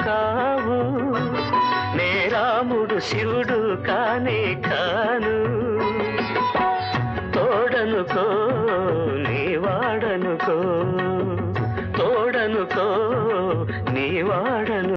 కావు నే రాముడు శివుడు కానే కాను తోడనుకో నీ వాడనుకో తోడనుకో నీ వాడను